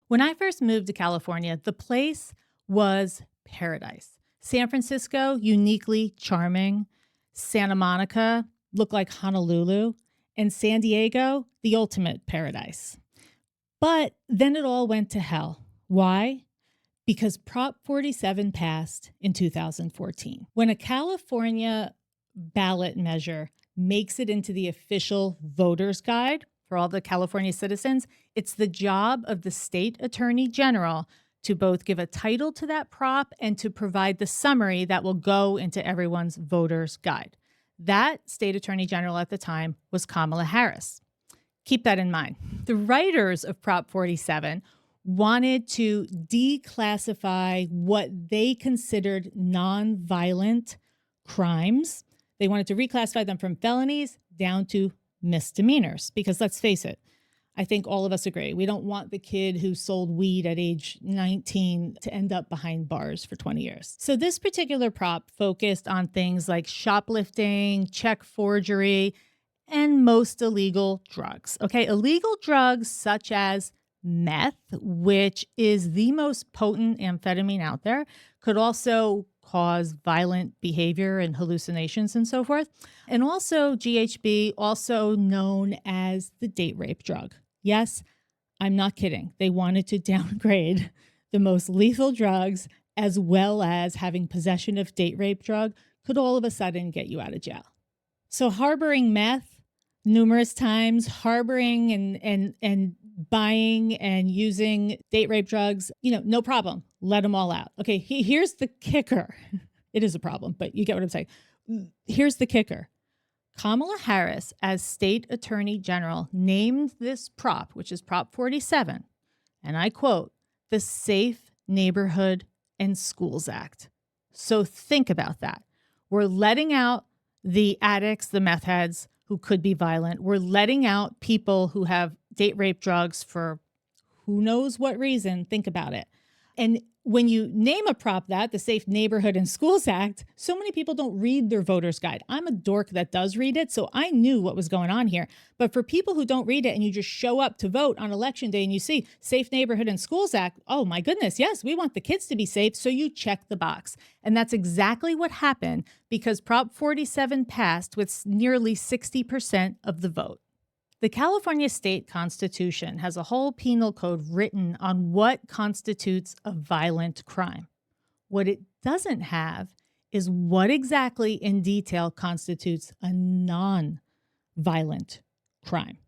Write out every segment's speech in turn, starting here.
When I first moved to California, the place was paradise. San Francisco, uniquely charming. Santa Monica looked like Honolulu. And San Diego, the ultimate paradise. But then it all went to hell. Why? Because Prop 47 passed in 2014. When a California ballot measure makes it into the official voters guide for all the California citizens, it's the job of the state attorney general to both give a title to that prop and to provide the summary that will go into everyone's voters guide. That state attorney general at the time was Kamala Harris. Keep that in mind. The writers of Prop 47 wanted to declassify what they considered nonviolent crimes. They wanted to reclassify them from felonies down to misdemeanors, because let's face it, I think all of us agree, we don't want the kid who sold weed at age 19 to end up behind bars for 20 years. So this particular prop focused on things like shoplifting, check forgery, and most illegal drugs. Okay, illegal drugs such as meth, which is the most potent amphetamine out there, could also cause violent behavior and hallucinations and so forth. And also GHB, also known as the date rape drug. Yes, I'm not kidding. They wanted to downgrade the most lethal drugs, as well as having possession of date rape drug could all of a sudden get you out of jail. So harboring meth numerous times, harboring and buying and using date rape drugs, no problem. Let them all out. Okay, here's the kicker. It is a problem, but you get what I'm saying. Here's the kicker. Kamala Harris, as state attorney general, named this prop, which is Prop 47, and I quote, the Safe Neighborhood and Schools Act. So think about that. We're letting out the addicts, the meth heads who could be violent. We're letting out people who have date rape drugs for who knows what reason. Think about it. And when you name a prop that, the Safe Neighborhood and Schools Act, so many people don't read their voter's guide. I'm a dork that does read it, so I knew what was going on here. But for people who don't read it and you just show up to vote on election day and you see Safe Neighborhood and Schools Act, oh my goodness, yes, we want the kids to be safe, so you check the box. And that's exactly what happened because Prop 47 passed with nearly 60% of the vote. The California state constitution has a whole penal code written on what constitutes a violent crime. What it doesn't have is what exactly in detail constitutes a non-violent crime.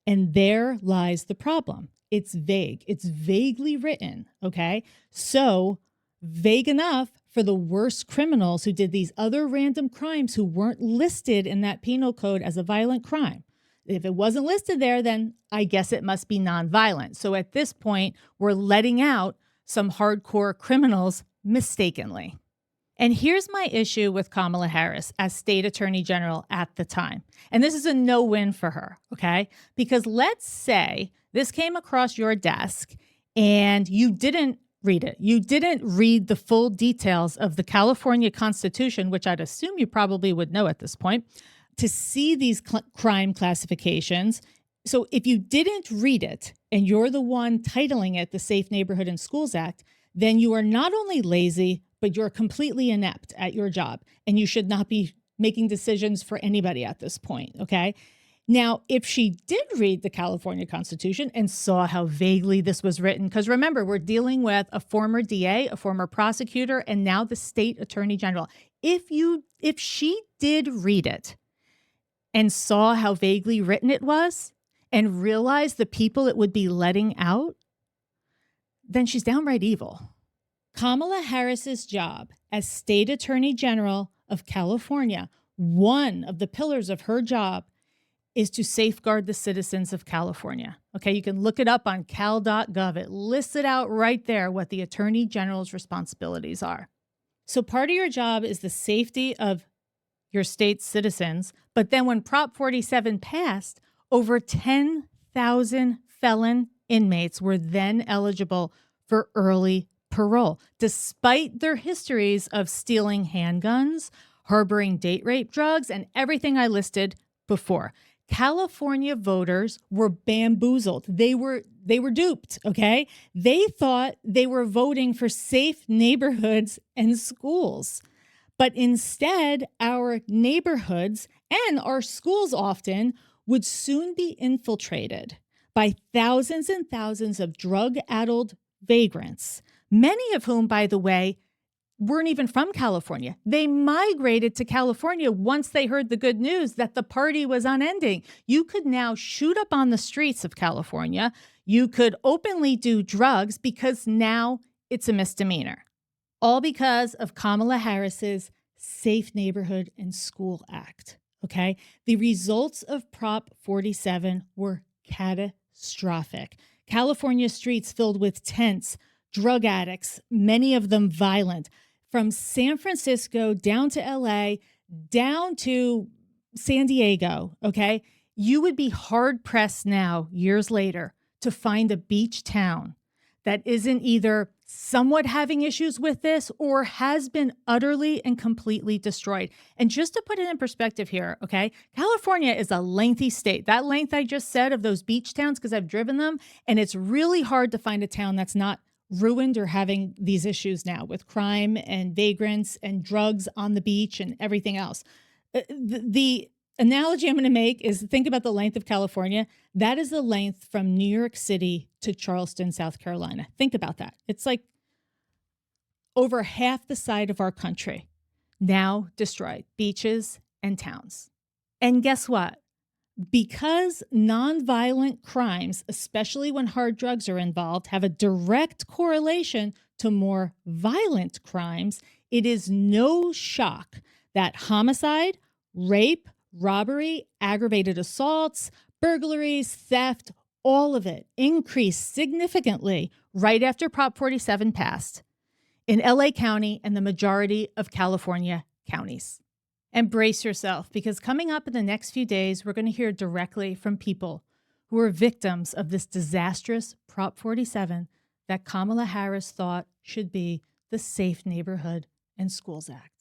And there lies the problem. It's vague. It's vaguely written, okay? So vague enough for the worst criminals who did these other random crimes who weren't listed in that penal code as a violent crime. If it wasn't listed there, then I guess it must be nonviolent. So at this point, we're letting out some hardcore criminals mistakenly. And here's my issue with Kamala Harris as state attorney general at the time. And this is a no-win for her, okay? Because let's say this came across your desk and you didn't read it. You didn't read the full details of the California Constitution, which I'd assume you probably would know at this point, to see these crime classifications. So if you didn't read it and you're the one titling it the Safe Neighborhood and Schools Act, then you are not only lazy, but you're completely inept at your job. And you should not be making decisions for anybody at this point, okay? Now, if she did read the California Constitution and saw how vaguely this was written, because remember, we're dealing with a former DA, a former prosecutor, and now the state attorney general. If she did read it, and saw how vaguely written it was and realized the people it would be letting out, then she's downright evil. Kamala Harris's job as state attorney general of California, one of the pillars of her job is to safeguard the citizens of California. Okay, you can look it up on cal.gov. It lists it out right there what the attorney general's responsibilities are. So part of your job is the safety of your state's citizens. But then when Prop 47 passed, over 10,000 felon inmates were then eligible for early parole, despite their histories of stealing handguns, harboring date rape drugs, and everything I listed before. California voters were bamboozled. They were duped, okay? They thought they were voting for safe neighborhoods and schools. But instead, our neighborhoods and our schools often would soon be infiltrated by thousands and thousands of drug-addled vagrants, many of whom, by the way, weren't even from California. They migrated to California once they heard the good news that the party was unending. You could now shoot up on the streets of California. You could openly do drugs because now it's a misdemeanor. All because of Kamala Harris's Safe Neighborhood and School Act. Okay. The results of Prop 47 were catastrophic. California streets filled with tents, drug addicts, many of them violent. From San Francisco down to LA, down to San Diego, okay? You would be hard pressed now, years later, to find a beach town that isn't either somewhat having issues with this or has been utterly and completely destroyed. And just to put it in perspective here, okay? California is a lengthy state. That length I just said of those beach towns, because I've driven them, and it's really hard to find a town that's not ruined or having these issues now with crime and vagrants and drugs on the beach and everything else. The analogy I'm going to make is think about the length of California. That is the length from New York City to Charleston, South Carolina. Think about that. It's like over half the side of our country now destroyed, beaches and towns. And guess what? Because nonviolent crimes, especially when hard drugs are involved, have a direct correlation to more violent crimes, it is no shock that homicide, rape, robbery, aggravated assaults, burglaries, theft, all of it increased significantly right after Prop 47 passed in LA County and the majority of California counties. And brace yourself, because coming up in the next few days, we're going to hear directly from people who are victims of this disastrous Prop 47 that Kamala Harris thought should be the Safe Neighborhood and Schools Act.